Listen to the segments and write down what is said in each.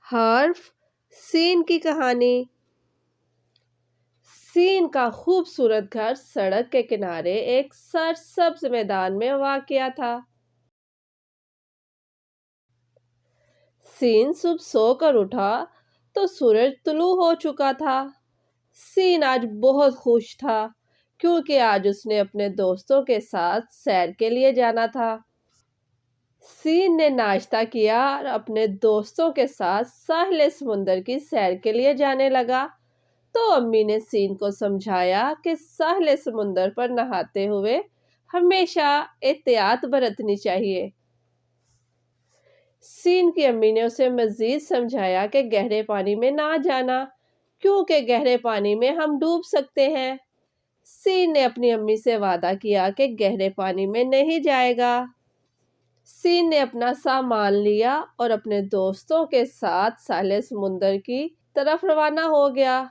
حرف سین کی کہانی۔ سین کا خوبصورت گھر سڑک کے کنارے ایک سرسبز میدان میں واقع تھا۔ سین صبح سو کر اٹھا تو سورج طلوع ہو چکا تھا۔ سین آج بہت خوش تھا کیونکہ آج اس نے اپنے دوستوں کے ساتھ سیر کے لیے جانا تھا۔ سین نے ناشتہ کیا اور اپنے دوستوں کے ساتھ ساحل سمندر کی سیر کے لیے جانے لگا تو امی نے سین کو سمجھایا کہ ساحل سمندر پر نہاتے ہوئے ہمیشہ احتیاط برتنی چاہیے۔ سین کی امی نے اسے مزید سمجھایا کہ گہرے پانی میں نہ جانا کیونکہ گہرے پانی میں ہم ڈوب سکتے ہیں۔ سین نے اپنی امی سے وعدہ کیا کہ گہرے پانی میں نہیں جائے گا۔ سین نے اپنا سامان لیا اور اپنے دوستوں کے ساتھ ساحل سمندر کی طرف روانہ ہو گیا۔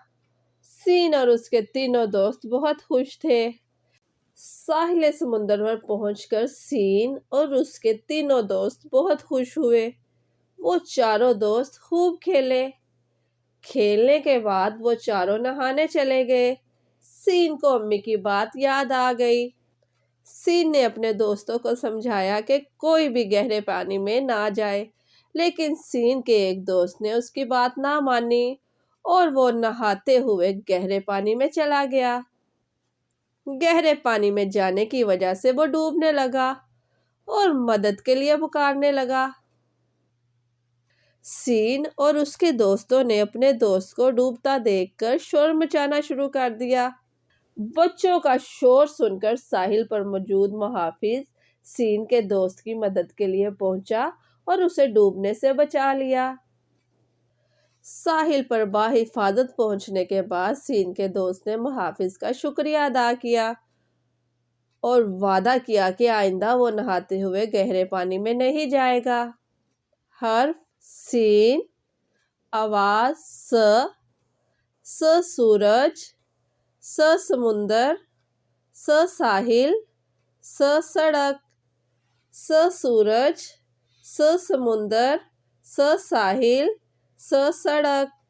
سین اور اس کے تینوں دوست بہت خوش تھے۔ ساحل سمندر پر پہنچ کر سین اور اس کے تینوں دوست بہت خوش ہوئے۔ وہ چاروں دوست خوب کھیلے۔ کھیلنے کے بعد وہ چاروں نہانے چلے گئے۔ سین کو امی کی بات یاد آ گئی۔ سین نے اپنے دوستوں کو سمجھایا کہ کوئی بھی گہرے پانی میں نہ جائے، لیکن سین کے ایک دوست نے اس کی بات نہ مانی اور وہ نہاتے ہوئے گہرے پانی میں چلا گیا۔ گہرے پانی میں جانے کی وجہ سے وہ ڈوبنے لگا اور مدد کے لیے پکارنے لگا۔ سین اور اس کے دوستوں نے اپنے دوست کو ڈوبتا دیکھ کر شور مچانا شروع کر دیا۔ بچوں کا شور سن کر ساحل پر موجود محافظ سین کے دوست کی مدد کے لیے پہنچا اور اسے ڈوبنے سے بچا لیا۔ ساحل پر بحفاظت پہنچنے کے بعد سین کے دوست نے محافظ کا شکریہ ادا کیا اور وعدہ کیا کہ آئندہ وہ نہاتے ہوئے گہرے پانی میں نہیں جائے گا۔ حرف سین، آواز س، سورج، سمندر، ساحل، سڑک، سورج، سمندر، ساحل، سڑک۔